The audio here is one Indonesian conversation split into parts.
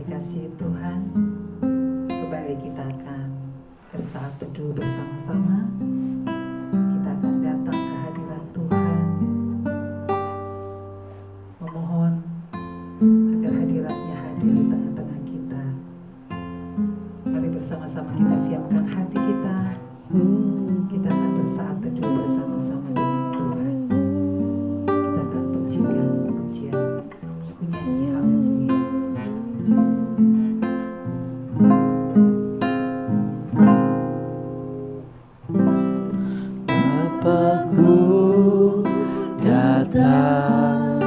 dikasihi Tuhan, kembali kita akan bersaat teduh bersama-sama. Kita akan datang ke hadirat Tuhan, memohon agar hadiratnya hadir di tengah-tengah kita. Mari bersama-sama kita siapkan hati kita. Kita akan bersaat teduh bersama-sama dengan Tuhan. Kita akan pujikan pujian, nyanyi haleluya. Bapakku datang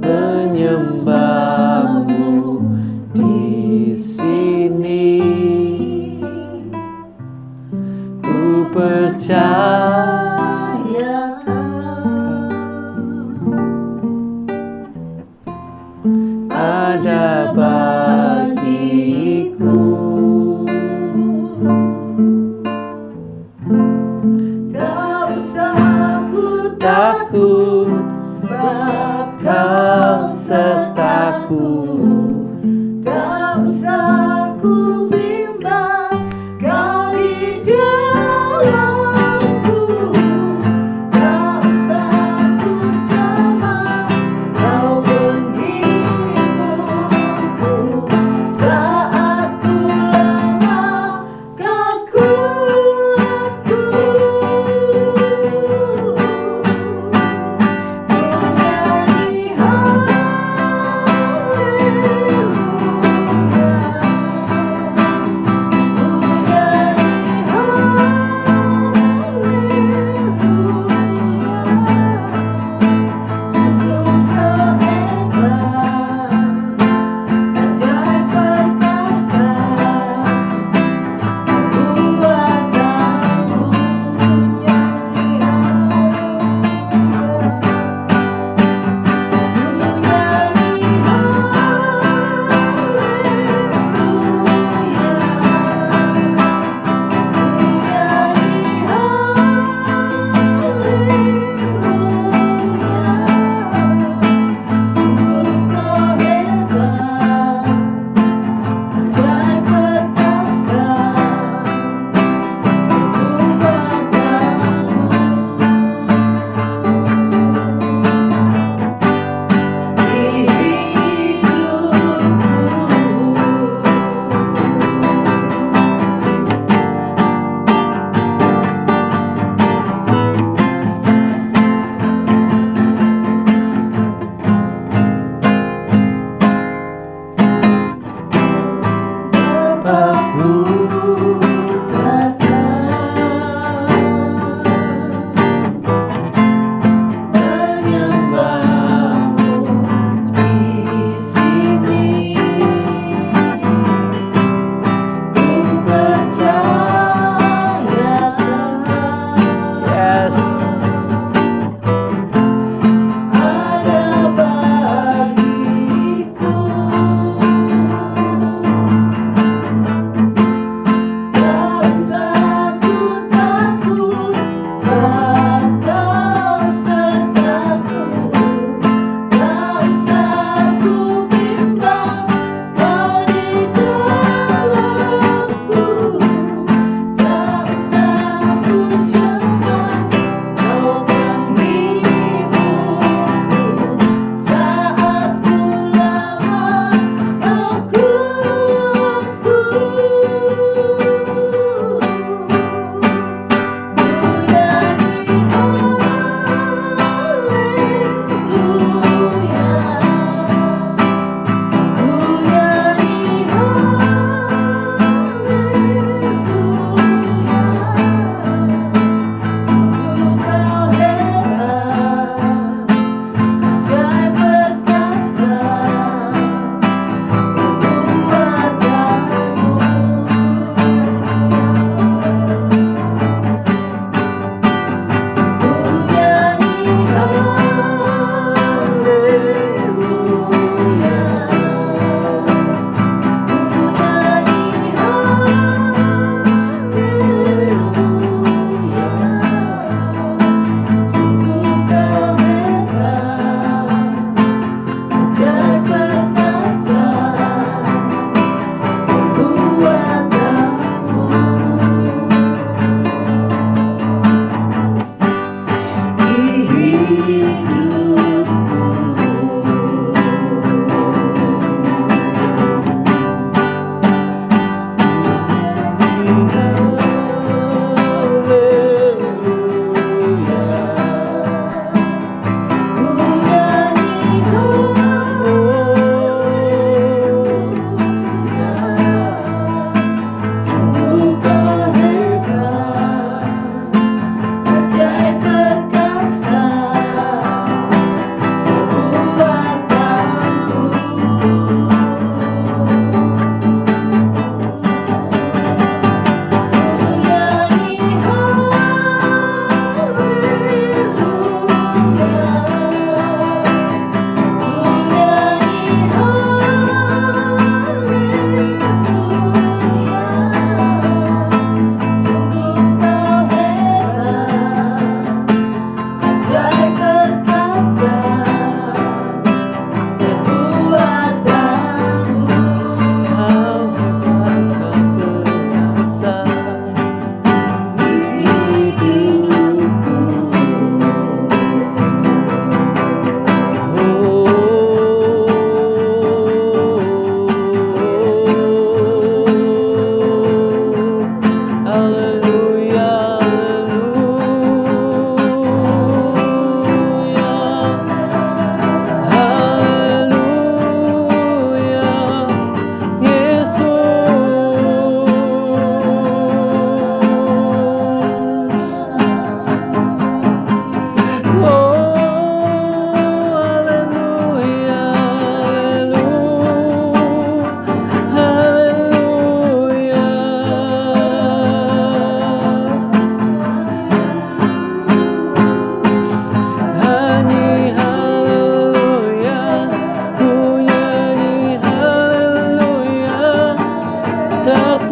menyembahmu di sini. Ku percaya ada bagiku. Tak usah aku takut, sebab kau sertaku. Tak usah aku bimbang, kau di dalamku.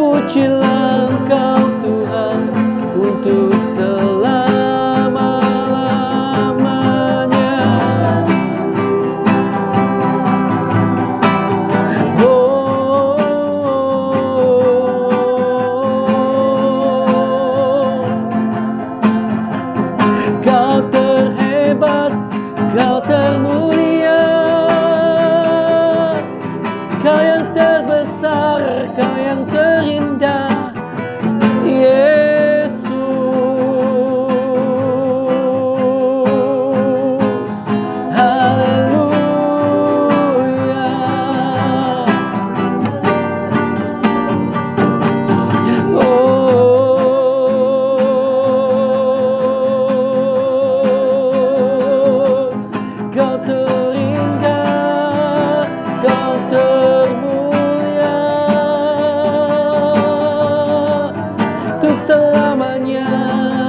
Terpujilah Engkau Tuhan untuk selama-lamanya. Kau terhebat, Kau termulia, Kau yang terbesar, Kau yang terindah, Yesus. Haleluya. Kau terindah, Kau termulia, untuk selamanya.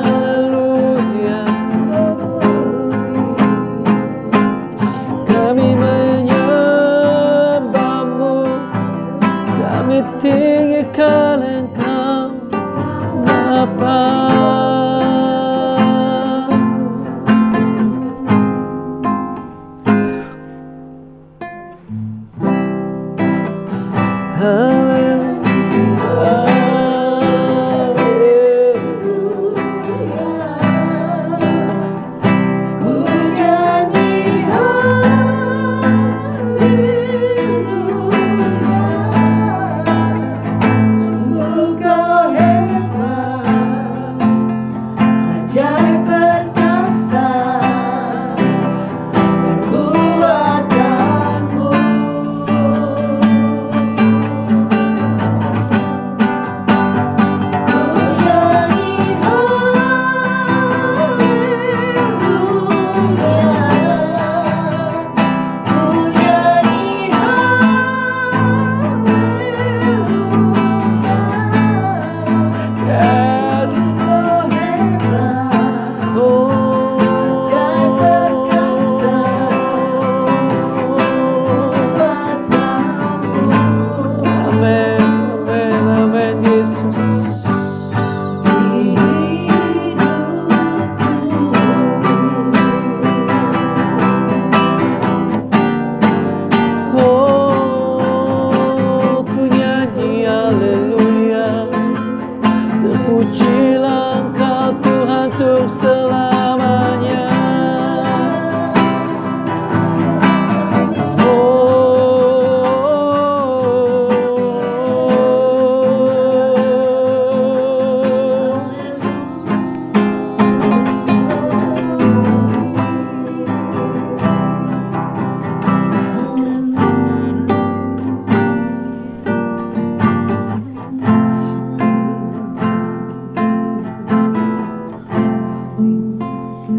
Haleluya. Kami menyembah-Mu, kami tinggikan Engkau Bapa.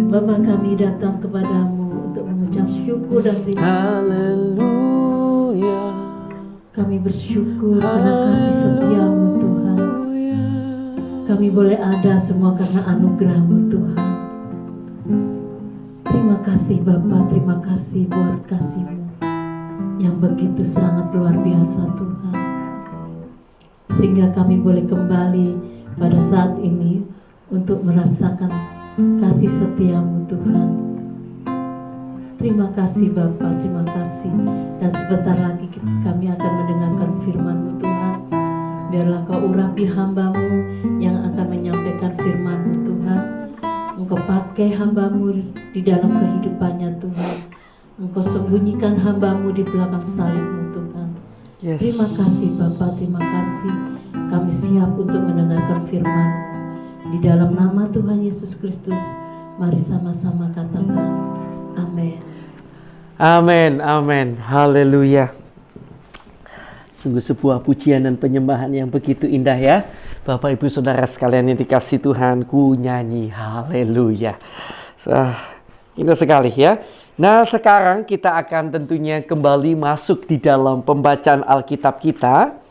Bapa, kami datang kepadamu untuk mengucap syukur dan terima kasih. Haleluya. Kami bersyukur karena kasih setiamu Tuhan. Kami boleh ada semua karena anugerahmu Tuhan. Terima kasih Bapa, terima kasih buat kasih-Mu yang begitu sangat luar biasa Tuhan. Sehingga kami boleh kembali pada saat ini untuk merasakan kasih setiamu Tuhan. Terima kasih Bapa, terima kasih. Dan sebentar lagi kami akan mendengarkan firman-Mu Tuhan. Biarlah Kau urapi hamba-Mu yang akan menyampaikan firman-Mu Tuhan. Engkau pakai hamba-Mu di dalam kehidupannya Tuhan. Engkau sembunyikan hamba-Mu di belakang salib-Mu Tuhan. Yes. Terima kasih Bapa, terima kasih. Kami siap untuk mendengarkan firman-Mu. Di dalam nama Tuhan Yesus Kristus, mari sama-sama katakan amin. Amin, amin. Haleluya. Sungguh sebuah pujian dan penyembahan yang begitu indah ya. Bapak Ibu Saudara sekalian yang dikasihi Tuhan, ku nyanyi haleluya. Indah sekali ya. Nah, sekarang kita akan tentunya kembali masuk di dalam pembacaan Alkitab kita,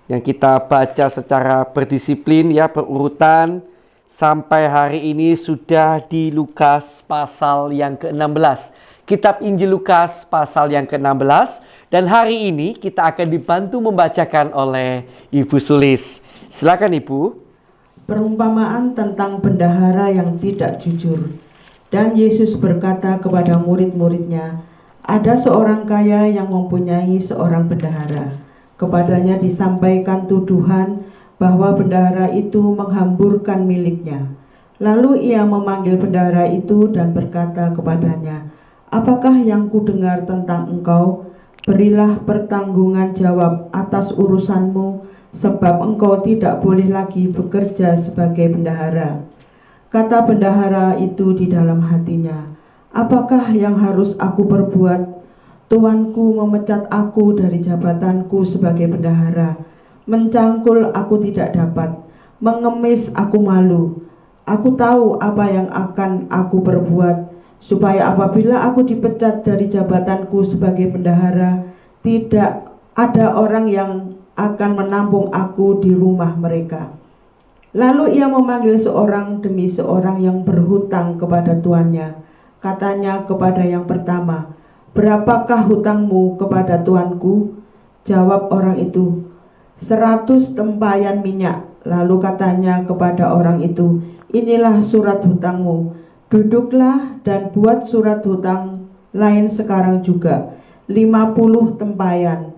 yang kita baca secara berdisiplin ya, berurutan. Sampai hari ini sudah di Lukas pasal yang ke-16. Kitab Injil Lukas pasal yang ke-16 Dan hari ini kita akan dibantu membacakan oleh Ibu Sulis. Silakan Ibu. Perumpamaan tentang bendahara yang tidak jujur. Dan Yesus berkata kepada murid-muridnya, ada seorang kaya yang mempunyai seorang bendahara. Kepadanya disampaikan tuduhan bahwa bendahara itu menghamburkan miliknya. Lalu ia memanggil bendahara itu dan berkata kepadanya, apakah yang kudengar tentang engkau? Berilah pertanggungan jawab atas urusanmu, sebab engkau tidak boleh lagi bekerja sebagai bendahara. Kata bendahara itu di dalam hatinya, apakah yang harus aku perbuat? Tuanku memecat aku dari jabatanku sebagai bendahara. Mencangkul aku tidak dapat, mengemis aku malu. Aku tahu apa yang akan aku perbuat, supaya apabila aku dipecat dari jabatanku sebagai bendahara, tidak ada orang yang akan menampung aku di rumah mereka. Lalu ia memanggil seorang demi seorang yang berhutang kepada tuannya. Katanya kepada yang pertama, berapakah hutangmu kepada tuanku? Jawab orang itu, 100 tempayan minyak. Lalu katanya kepada orang itu, inilah surat hutangmu. Duduklah dan buat surat hutang lain sekarang juga, 50 tempayan.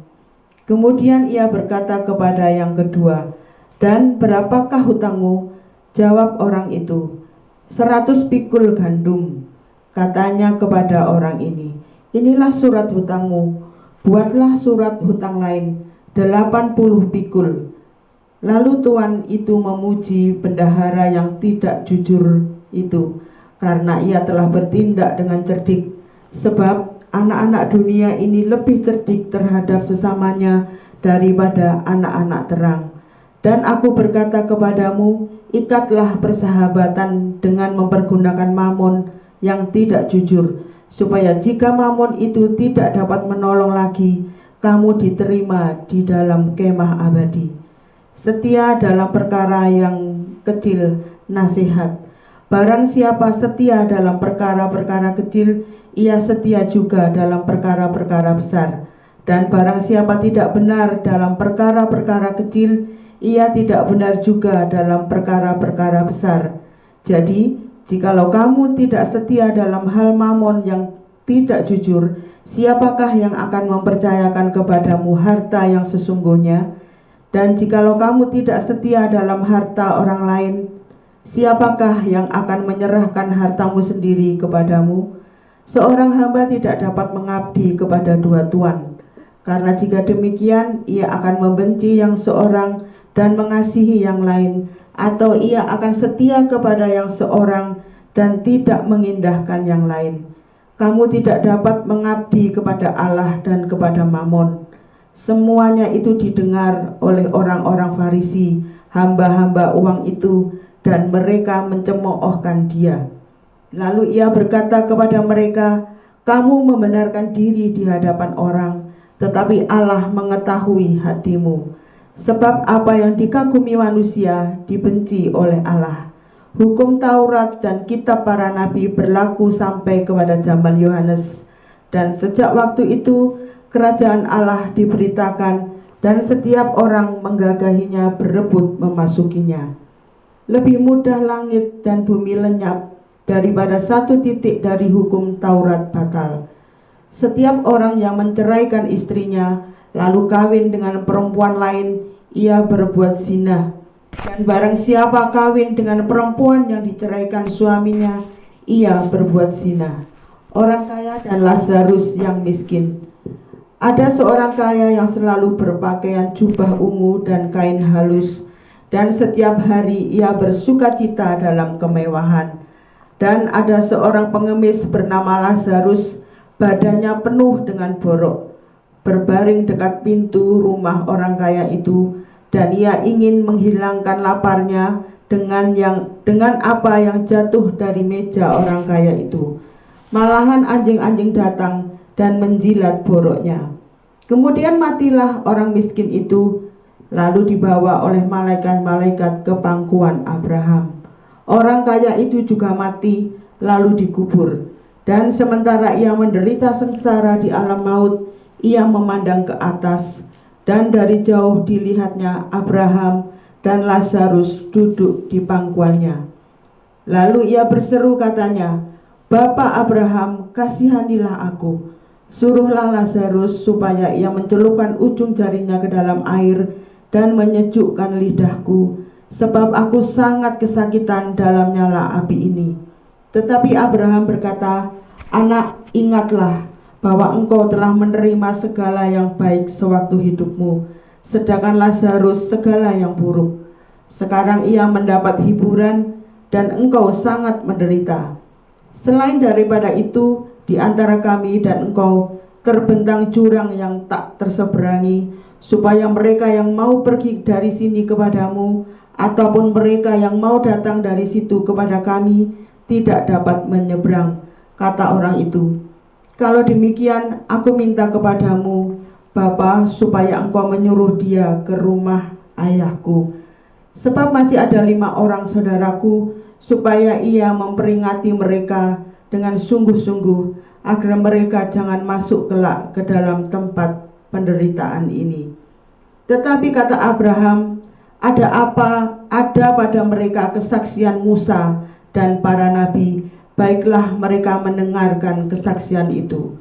Kemudian ia berkata kepada yang kedua, dan berapakah hutangmu? Jawab orang itu, 100 pikul gandum. Katanya kepada orang ini, inilah surat hutangmu. Buatlah surat hutang lain, 80 pikul. Lalu tuan itu memuji bendahara yang tidak jujur itu, karena ia telah bertindak dengan cerdik. Sebab anak-anak dunia ini lebih cerdik terhadap sesamanya daripada anak-anak terang. Dan aku berkata kepadamu, ikatlah persahabatan dengan mempergunakan mamon yang tidak jujur, supaya jika mamon itu tidak dapat menolong lagi, kamu diterima di dalam kemah abadi. Setia dalam perkara yang kecil, nasihat. Barang siapa setia dalam perkara-perkara kecil, ia setia juga dalam perkara-perkara besar. Dan barang siapa tidak benar dalam perkara-perkara kecil, ia tidak benar juga dalam perkara-perkara besar. Jadi, jikalau kamu tidak setia dalam hal mamon yang tidak jujur, siapakah yang akan mempercayakan kepadamu harta yang sesungguhnya? Dan jikalau kamu tidak setia dalam harta orang lain, siapakah yang akan menyerahkan hartamu sendiri kepadamu? Seorang hamba tidak dapat mengabdi kepada dua tuan, karena jika demikian ia akan membenci yang seorang dan mengasihi yang lain, atau ia akan setia kepada yang seorang dan tidak mengindahkan yang lain. Kamu tidak dapat mengabdi kepada Allah dan kepada Mamon. Semuanya itu didengar oleh orang-orang Farisi, hamba-hamba uang itu, dan mereka mencemoohkan dia. Lalu ia berkata kepada mereka, kamu membenarkan diri di hadapan orang, tetapi Allah mengetahui hatimu. Sebab apa yang dikagumi manusia dibenci oleh Allah. Hukum Taurat dan kitab para nabi berlaku sampai kepada zaman Yohanes. Dan sejak waktu itu kerajaan Allah diberitakan dan setiap orang menggagahinya berebut memasukinya. Lebih mudah langit dan bumi lenyap daripada satu titik dari hukum Taurat batal. Setiap orang yang menceraikan istrinya lalu kawin dengan perempuan lain, ia berbuat zina. Dan barang siapa kawin dengan perempuan yang diceraikan suaminya, ia berbuat zina. Orang kaya dan Lazarus yang miskin. Ada seorang kaya yang selalu berpakaian jubah ungu dan kain halus, dan setiap hari ia bersukacita dalam kemewahan. Dan ada seorang pengemis bernama Lazarus, badannya penuh dengan borok, berbaring dekat pintu rumah orang kaya itu, dan ia ingin menghilangkan laparnya dengan apa yang jatuh dari meja orang kaya itu. Malahan anjing-anjing datang dan menjilat boroknya. Kemudian matilah orang miskin itu, lalu dibawa oleh malaikat-malaikat ke pangkuan Abraham. Orang kaya itu juga mati, lalu dikubur. Dan sementara ia menderita sengsara di alam maut, ia memandang ke atas, dan dari jauh dilihatnya Abraham dan Lazarus duduk di pangkuannya. Lalu ia berseru katanya, "Bapa Abraham, kasihanilah aku. Suruhlah Lazarus supaya ia mencelupkan ujung jarinya ke dalam air dan menyejukkan lidahku, sebab aku sangat kesakitan dalam nyala api ini." Tetapi Abraham berkata, "Anak, ingatlah bahwa engkau telah menerima segala yang baik sewaktu hidupmu, sedangkan Lazarus segala yang buruk. Sekarang ia mendapat hiburan dan engkau sangat menderita. Selain daripada itu, di antara kami dan engkau terbentang jurang yang tak terseberangi, supaya mereka yang mau pergi dari sini kepadamu ataupun mereka yang mau datang dari situ kepada kami tidak dapat menyeberang." Kata orang itu, "Kalau demikian, aku minta kepadamu, Bapa, supaya engkau menyuruh dia ke rumah ayahku. Sebab masih ada 5 orang saudaraku, supaya ia memperingati mereka dengan sungguh-sungguh, agar mereka jangan masuk kelak ke dalam tempat penderitaan ini." Tetapi kata Abraham, ada pada mereka kesaksian Musa dan para nabi, baiklah mereka mendengarkan kesaksian itu.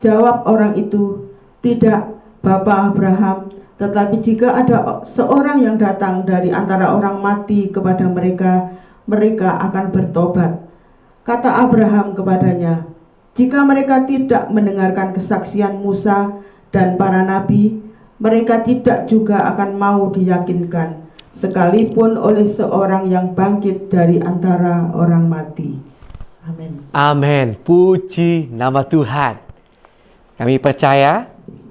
Jawab orang itu, "Tidak, Bapa Abraham, tetapi jika ada seorang yang datang dari antara orang mati kepada mereka, mereka akan bertobat." Kata Abraham kepadanya, "Jika mereka tidak mendengarkan kesaksian Musa dan para nabi, mereka tidak juga akan mau diyakinkan, sekalipun oleh seorang yang bangkit dari antara orang mati." Amin. Amin. Puji nama Tuhan. Kami percaya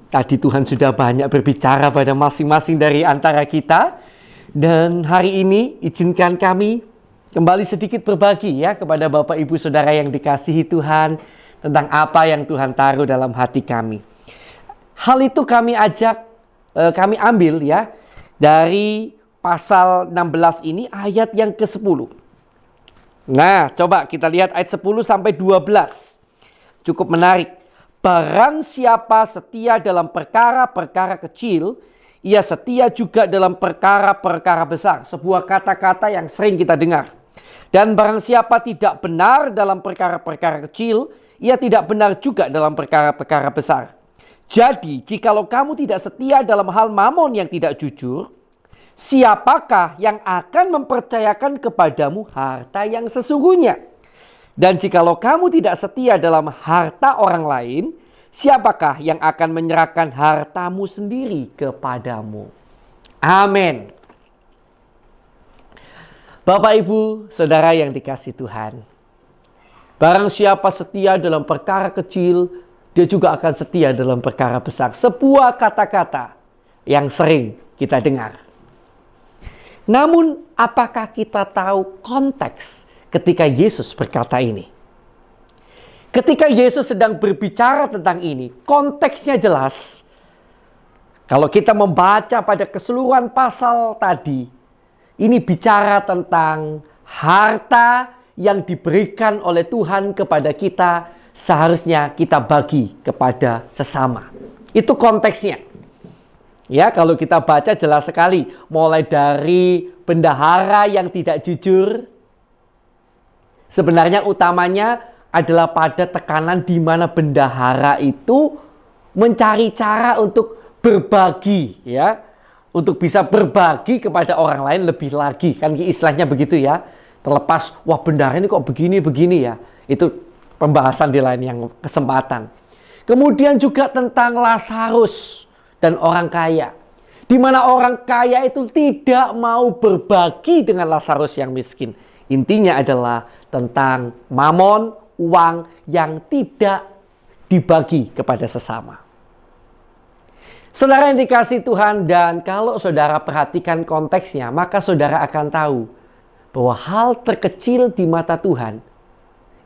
tadi Tuhan sudah banyak berbicara pada masing-masing dari antara kita. Dan hari ini izinkan kami kembali sedikit berbagi ya kepada Bapak Ibu Saudara yang dikasihi Tuhan tentang apa yang Tuhan taruh dalam hati kami. Hal itu kami ambil ya dari pasal 16 ini ayat yang ke-10. Nah, coba kita lihat ayat 10 sampai 12. Cukup menarik. "Barang siapa setia dalam perkara-perkara kecil, ia setia juga dalam perkara-perkara besar." Sebuah kata-kata yang sering kita dengar. "Dan barang siapa tidak benar dalam perkara-perkara kecil, ia tidak benar juga dalam perkara-perkara besar. Jadi, jikalau kamu tidak setia dalam hal mamon yang tidak jujur, siapakah yang akan mempercayakan kepadamu harta yang sesungguhnya? Dan jikalau kamu tidak setia dalam harta orang lain, siapakah yang akan menyerahkan hartamu sendiri kepadamu?" Amin. Bapak, Ibu, Saudara yang dikasihi Tuhan, barang siapa setia dalam perkara kecil, dia juga akan setia dalam perkara besar. Sebuah kata-kata yang sering kita dengar. Namun, apakah kita tahu konteks ketika Yesus berkata ini? Ketika Yesus sedang berbicara tentang ini, konteksnya jelas. Kalau kita membaca pada keseluruhan pasal tadi, ini bicara tentang harta yang diberikan oleh Tuhan kepada kita, seharusnya kita bagi kepada sesama. Itu konteksnya. Ya, kalau kita baca jelas sekali. Mulai dari bendahara yang tidak jujur. Sebenarnya utamanya adalah pada tekanan di mana bendahara itu mencari cara untuk berbagi, ya. Untuk bisa berbagi kepada orang lain lebih lagi. Kan istilahnya begitu ya. Terlepas, wah bendahara ini kok begini-begini ya. Itu pembahasan di lain yang kesempatan. Kemudian juga tentang Lazarus dan orang kaya. Di mana orang kaya itu tidak mau berbagi dengan Lazarus yang miskin. Intinya adalah tentang mamon, uang yang tidak dibagi kepada sesama. Saudara yang dikasihi Tuhan, dan kalau saudara perhatikan konteksnya, maka saudara akan tahu bahwa hal terkecil di mata Tuhan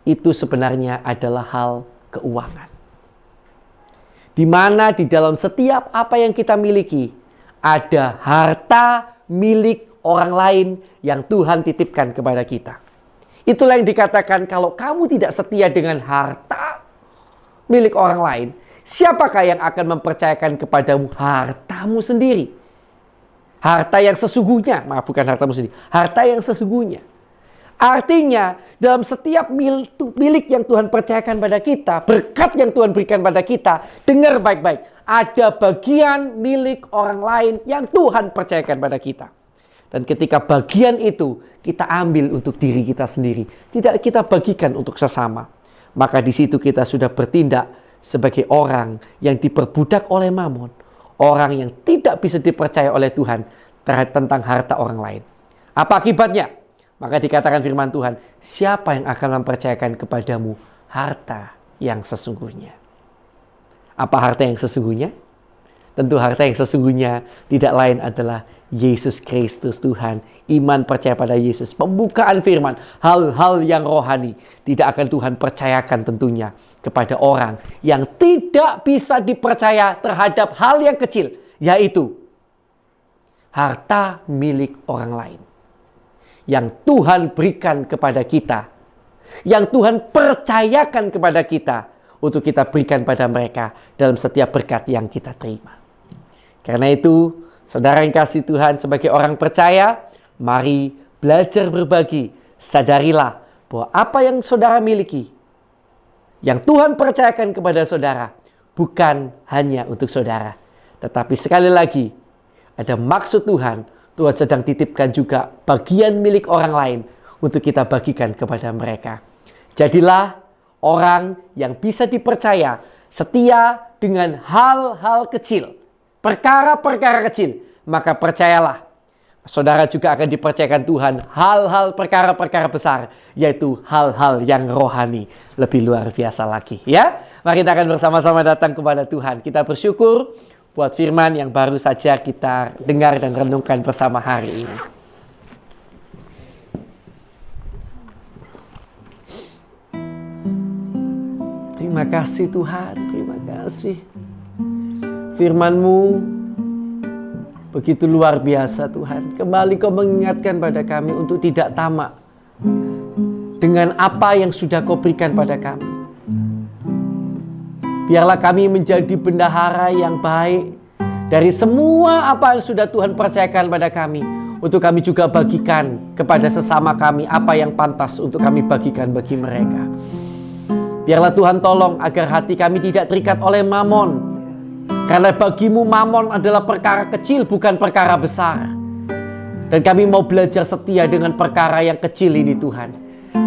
itu sebenarnya adalah hal keuangan. Di mana di dalam setiap apa yang kita miliki, ada harta milik orang lain yang Tuhan titipkan kepada kita. Itulah yang dikatakan kalau kamu tidak setia dengan harta milik orang lain, siapakah yang akan mempercayakan kepadamu hartamu sendiri? Harta yang sesungguhnya, maaf bukan hartamu sendiri, harta yang sesungguhnya. Artinya, dalam setiap milik yang Tuhan percayakan pada kita, berkat yang Tuhan berikan pada kita, dengar baik-baik, ada bagian milik orang lain yang Tuhan percayakan pada kita. Dan ketika bagian itu kita ambil untuk diri kita sendiri, tidak kita bagikan untuk sesama, maka di situ kita sudah bertindak sebagai orang yang diperbudak oleh mamon, orang yang tidak bisa dipercaya oleh Tuhan tentang harta orang lain. Apa akibatnya? Maka dikatakan firman Tuhan, siapa yang akan mempercayakan kepadamu harta yang sesungguhnya? Apa harta yang sesungguhnya? Tentu harta yang sesungguhnya tidak lain adalah Yesus Kristus Tuhan. Iman percaya pada Yesus, pembukaan firman, hal-hal yang rohani tidak akan Tuhan percayakan tentunya kepada orang yang tidak bisa dipercaya terhadap hal yang kecil, yaitu harta milik orang lain yang Tuhan berikan kepada kita, yang Tuhan percayakan kepada kita untuk kita berikan pada mereka dalam setiap berkat yang kita terima. Karena itu, saudara yang kasih Tuhan, sebagai orang percaya, mari belajar berbagi. Sadarilah bahwa apa yang saudara miliki, yang Tuhan percayakan kepada saudara, bukan hanya untuk saudara. Tetapi sekali lagi, ada maksud Tuhan. Tuhan sedang titipkan juga bagian milik orang lain untuk kita bagikan kepada mereka. Jadilah orang yang bisa dipercaya, setia dengan hal-hal kecil, perkara-perkara kecil. Maka percayalah, saudara juga akan dipercayakan Tuhan hal-hal perkara-perkara besar, yaitu hal-hal yang rohani lebih luar biasa lagi. Ya, mari kita akan bersama-sama datang kepada Tuhan. Kita bersyukur buat firman yang baru saja kita dengar dan renungkan bersama hari ini. Terima kasih Tuhan, terima kasih. Firman-Mu begitu luar biasa Tuhan. Kembali Kau mengingatkan pada kami untuk tidak tamak dengan apa yang sudah Kau berikan pada kami. Biarlah kami menjadi bendahara yang baik dari semua apa yang sudah Tuhan percayakan pada kami, untuk kami juga bagikan kepada sesama kami apa yang pantas untuk kami bagikan bagi mereka. Biarlah Tuhan tolong agar hati kami tidak terikat oleh mamon, karena bagimu mamon adalah perkara kecil, bukan perkara besar. Dan kami mau belajar setia dengan perkara yang kecil ini Tuhan,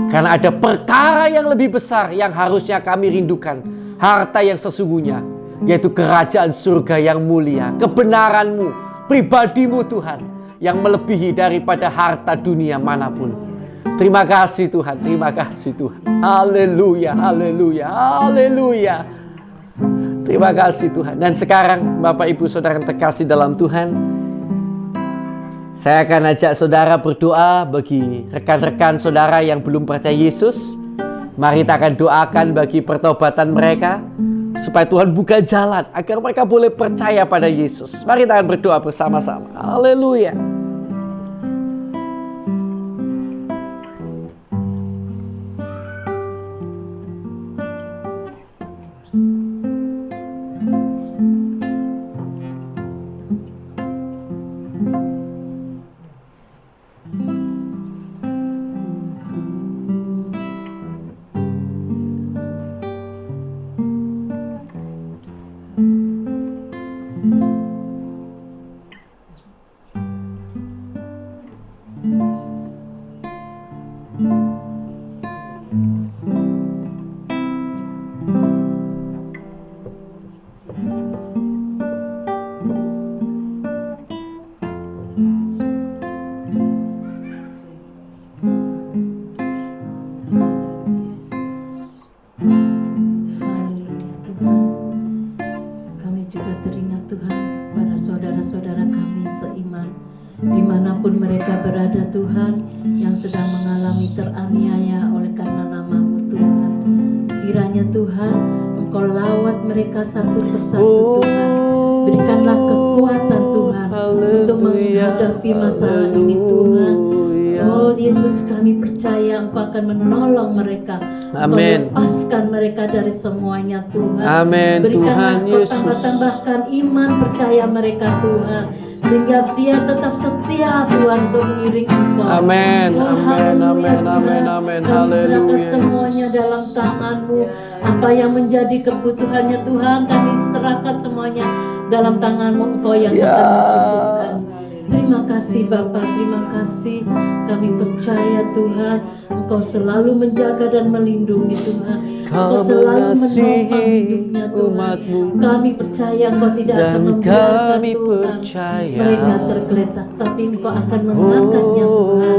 karena ada perkara yang lebih besar yang harusnya kami rindukan, harta yang sesungguhnya, yaitu kerajaan surga yang mulia, kebenaran-Mu, pribadi-Mu Tuhan, yang melebihi daripada harta dunia manapun. Terima kasih Tuhan, terima kasih Tuhan. Haleluya, haleluya, haleluya. Terima kasih Tuhan. Dan sekarang Bapak Ibu Saudara yang terkasih dalam Tuhan, saya akan ajak saudara berdoa bagi rekan-rekan saudara yang belum percaya Yesus. Mari kita akan doakan bagi pertobatan mereka, supaya Tuhan buka jalan agar mereka boleh percaya pada Yesus. Mari kita akan berdoa bersama-sama. Haleluya. Dimanapun mereka berada Tuhan, yang sedang mengalami teraniaya oleh karena nama-Mu Tuhan, kiranya Tuhan Engkau lawat mereka satu persatu Tuhan. Berikanlah kekuatan Tuhan untuk menghadapi masalah ini Tuhan. Oh Yesus, kami percaya Engkau akan menolong mereka. Amin. Engkau lepaskan mereka dari semuanya Tuhan. Amin, Berikanlah Tuhan Engkau Yesus. tambah-tambahkan iman percaya mereka Tuhan, sehingga dia tetap setia Tuhan untuk mengiring Engkau. Amin, Oh, amin, haleluya, amin, Tuhan. amin, amin. Kami serahkan Haleluya, semuanya Yesus. dalam tangan-Mu. Apa yang menjadi kebutuhannya Tuhan, kami serahkan semuanya dalam tangan-Mu. Engkau yang Ya. akan mencukupkan. Terima kasih Bapa, terima kasih. Kami percaya Tuhan, Engkau selalu menjaga dan melindungi Tuhan. Engkau Kau selalu mengasihi menopang hidupnya Tuhan. umat-Mu. Kami percaya Engkau tidak akan Dan membiarkan kami Tuhan percaya. mereka tergeletak, tapi Engkau akan mengangkatnya Tuhan.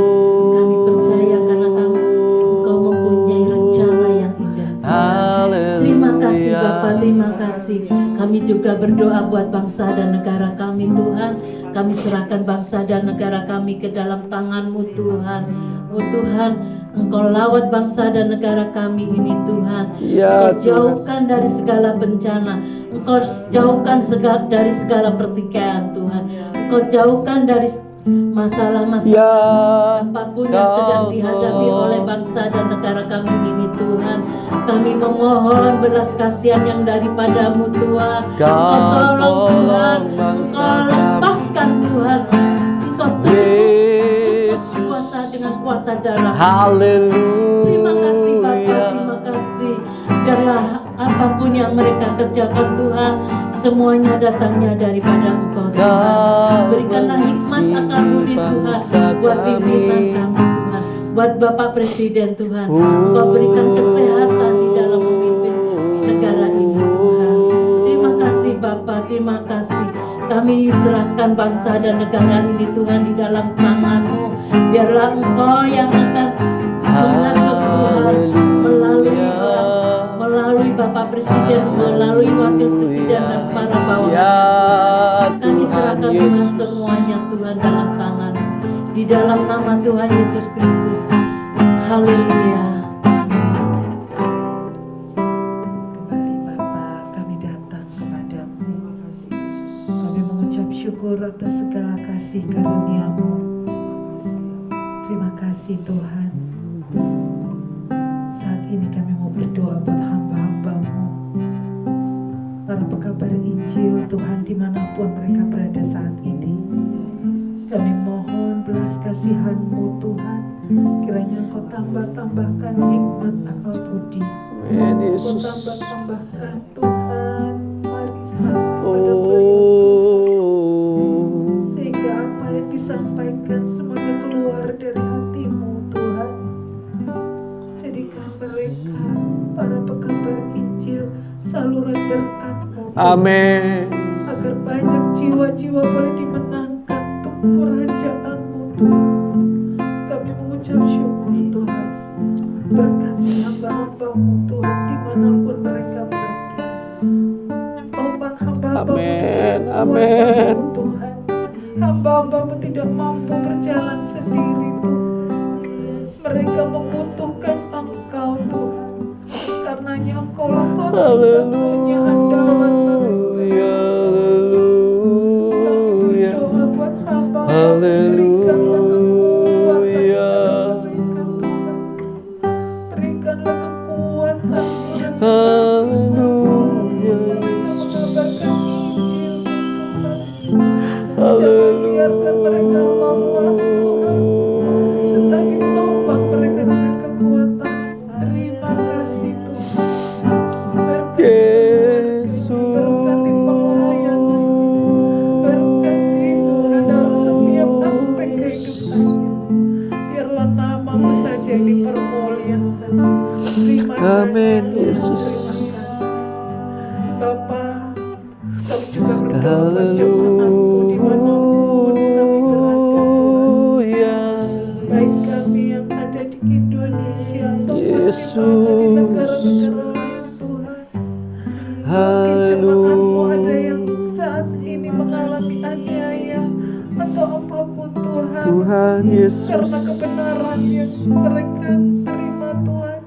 Kami percaya karena Engkau mempunyai rencana yang indah Tuhan. Haleluya. Terima kasih Bapa, terima kasih. Kami juga berdoa buat bangsa dan negara kami Tuhan. Kami serahkan bangsa dan negara kami ke dalam tangan-Mu Tuhan. Oh Tuhan, Engkau lawat bangsa dan negara kami ini Tuhan. Ya, Engkau jauhkan dari segala bencana. Engkau jauhkan dari segala pertikaian Tuhan. Engkau jauhkan dari masalah-masalah Ya, apapun yang sedang dihadapi oleh bangsa dan negara kami ini Tuhan. Kami memohon belas kasihan yang daripada-Mu Tuhan. Engkau tolong Tuhan, Engkau lepaskan Tuhan, Engkau tutup kuasa dengan kuasa darah. Haleluya. Terima kasih Bapa, terima kasih. Biarlah apapun yang mereka kerjakan Tuhan, semuanya datangnya daripada Engkau Tuhan. Berikanlah hikmat akal budi Tuhan buat pimpinan kami Tuhan, buat Bapak Presiden Tuhan. Engkau berikan kesehatan di dalam memimpin negara ini Tuhan. Terima kasih Bapa, terima kasih. Kami serahkan bangsa dan negara ini Tuhan di dalam tangan-Mu. Biarlah Engkau yang akan mengatur Tuhan melalui Bapak Presiden, melalui Wakil Presiden dan para bawahan. Ya, Kami Tuhan serahkan Tuhan Yesus. semuanya Tuhan dalam tangan. Di dalam nama Tuhan Yesus Kristus. Haleluya. Kembali Bapa, kami datang kepadamu. Kami mengucap syukur atas segala kasih karunia-Mu. Terima kasih Tuhan. Saat ini kami mau berdoa buat hamba-hamba-Mu, para pekabar Injil Tuhan dimanapun mereka berada saat ini. Kami mohon belas kasihan-Mu Tuhan. Kiranya Engkau tambah-tambahkan hikmat akal budi. Amin, Engkau Yesus. tambah-tambahkan Tuhan marifat kepada beliau. Oh, Sehingga apa yang disampaikan semuanya keluar dari hati-Mu Tuhan. Jadikan mereka para pekabar Injil saluran berkat-Mu Tuhan. amin. Agar banyak jiwa-jiwa boleh dimenangkan untuk kerajaan-Mu Tuhan. Kami mengucap syukur Tuhan. Berkati hamba-hamba-Mu Tuhan dimanapun mereka berada. Topang hamba-hamba-Mu dengan kekuatan-Mu Tuhan. Hamba-hamba-Mu tidak mampu berjalan sendiri Tuhan. Mereka membutuhkan Engkau Tuhan. Karenanya Engkaulah satu-satunya andalan mereka. Haleluya. Doa buat hamba, Haleluya. berikanlah kekuatan kepada mereka Tuhan. Berikanlah kekuatan Tuhan. Haleluya. Mereka mengabarkan Injil Tuhan. Jangan Haleluya. biarkan mereka lelah Tuhan, tetapi topang mereka dengan kekuatan. Terima kasih Tuhan. Berkati Yesus. berkati pelayanan, berkati Tuhan dalam setiap aspek kehidupannya. Biarlah nama-Mu saja yang dipermuliakan. Terima kasih Amin, Tuhan, Yesus. terima kasih Bapa. Kami juga berdoa buat jemaat-Mu dimanapun kami berada Tuhan. Baik kami yang ada di Indonesia atau Yesus. di negara-negara lain Tuhan. Mungkin jemaat-Mu ada yang saat ini mengalami aniaya atau apapun Tuhan, Tuhan Yesus. karena kebenaran yang mereka terima Tuhan.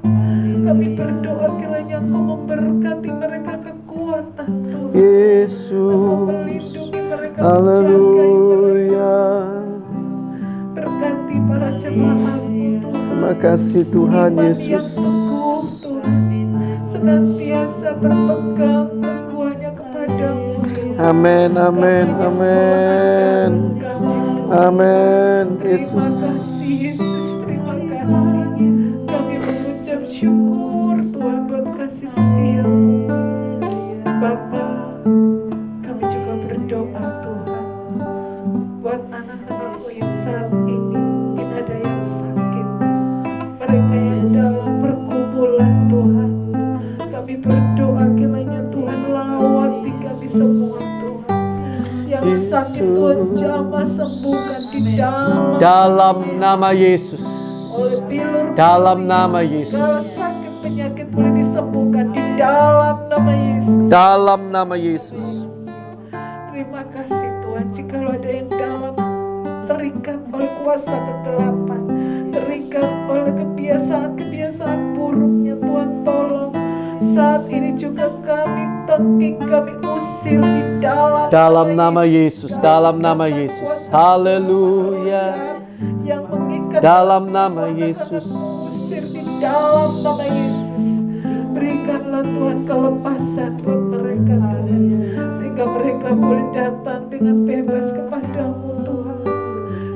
Kami berdoa kiranya Engkau memberkati mereka kekuatan Tuhan. Engkau Yesus. melindungi mereka, menjagai mereka. Haleluya. Berkati hati para jemaat-Mu Tuhan. Terima kasih Tuhan Iman Yesus. yang teguh Tuhan, senantiasa berpegang teguh hanya kepada-Mu Tuhan. Amin, amin, amin. Amin, Yesus. Terima kasih Yesus, terima kasih. Kami mengucap syukur Tuhan buat kasih setia-Mu. Bapa, kami juga berdoa Tuhan buat anak-anak-Mu yang saat ini mungkin ada yang sakit, mereka yang dalam pergumulan Tuhan. Kami berdoa kiranya Tuhan lawati kami semua Tuhan. Yang sakit Tuhan jamah sembuhkan di Dalam nama Yesus. oleh bilur Dalam nama Yesus. segala sakit penyakit boleh disembuhkan di dalam nama Yesus. Dalam nama Yesus. Terima kasih Tuhan, jikalau ada yang dalam terikat oleh kuasa kegelapan, terikat oleh kebiasaan-kebiasaan buruknya, Tuhan tolong. Saat ini juga kami tengking, kami usir di dalam nama Yesus. Dalam nama Yesus. Haleluya. Yang mengikat Dalam nama Yesus. usir di dalam nama Yesus. Berikanlah Tuhan kelepasan buat mereka Tuhan, sehingga mereka boleh datang dengan bebas kepadamu Tuhan.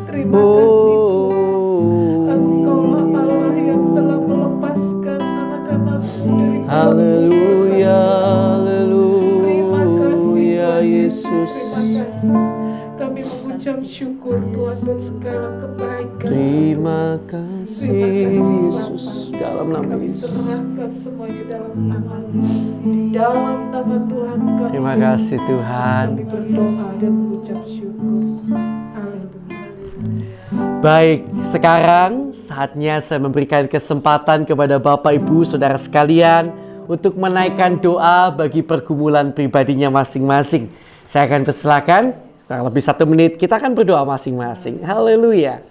Terima kasih Tuhan, Engkaulah Allah yang telah melepaskan anak-anak-Mu dari Haleluya. Terima kasih Haleluya Tuhan Yesus. Terima kasih. Kami mengucap syukur Tuhan buat segala kebaikan. Terima kasih Yesus. Dalam nama Kami Yesus. serahkan semuanya dalam nama-Mu. Di dalam nama Tuhan kami. Terima kasih Yesus, Tuhan. Kami berdoa dan mengucap syukur. Haleluya. Baik, sekarang saatnya saya memberikan kesempatan kepada Bapak Ibu Saudara sekalian untuk menaikkan doa bagi pergumulan pribadinya masing-masing. Saya akan persilakan, kurang lebih 1 menit kita akan berdoa masing-masing. Haleluya.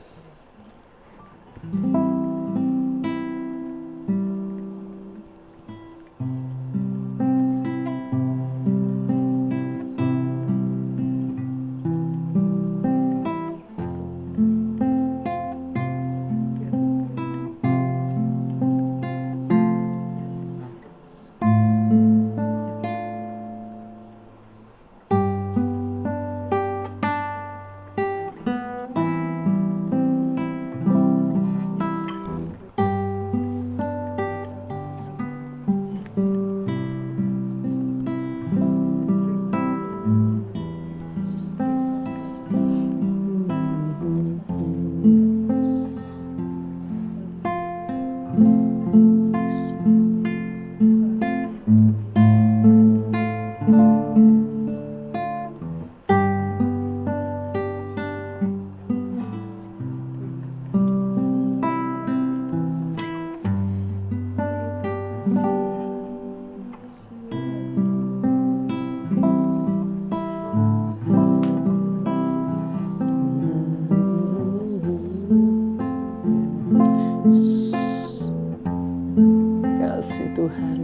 Kasih Tuhan.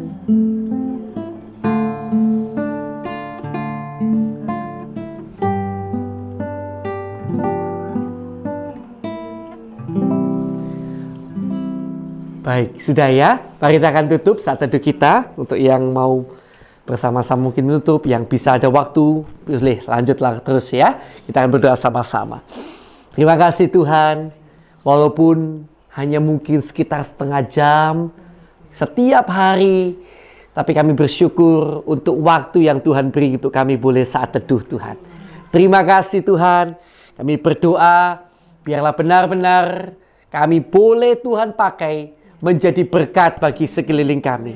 Baik, sudah ya. Mari kita akan tutup saat teduh kita. Untuk yang mau bersama-sama mungkin menutup, yang bisa ada waktu, boleh lanjutlah terus ya. Kita akan berdoa sama-sama. Terima kasih Tuhan. Walaupun hanya mungkin sekitar setengah jam setiap hari, tapi kami bersyukur untuk waktu yang Tuhan beri untuk kami boleh saat teduh Tuhan. Terima kasih Tuhan. Kami berdoa biarlah benar-benar kami boleh Tuhan pakai menjadi berkat bagi sekeliling kami.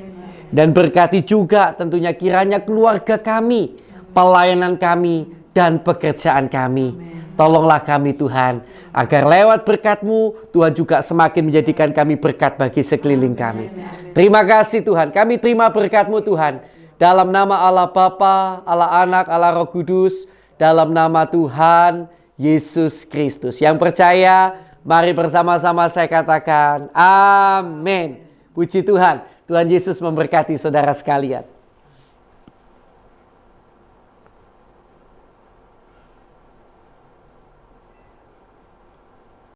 Dan berkati juga tentunya kiranya keluarga kami, pelayanan kami, dan pekerjaan kami. Tolonglah kami Tuhan, agar lewat berkat-Mu, Tuhan juga semakin menjadikan kami berkat bagi sekeliling kami. Terima kasih Tuhan, kami terima berkat-Mu Tuhan. Dalam nama Allah Bapa, Allah Anak, Allah Roh Kudus, dalam nama Tuhan Yesus Kristus. Yang percaya, mari bersama-sama saya katakan, amin. Puji Tuhan, Tuhan Yesus memberkati saudara sekalian.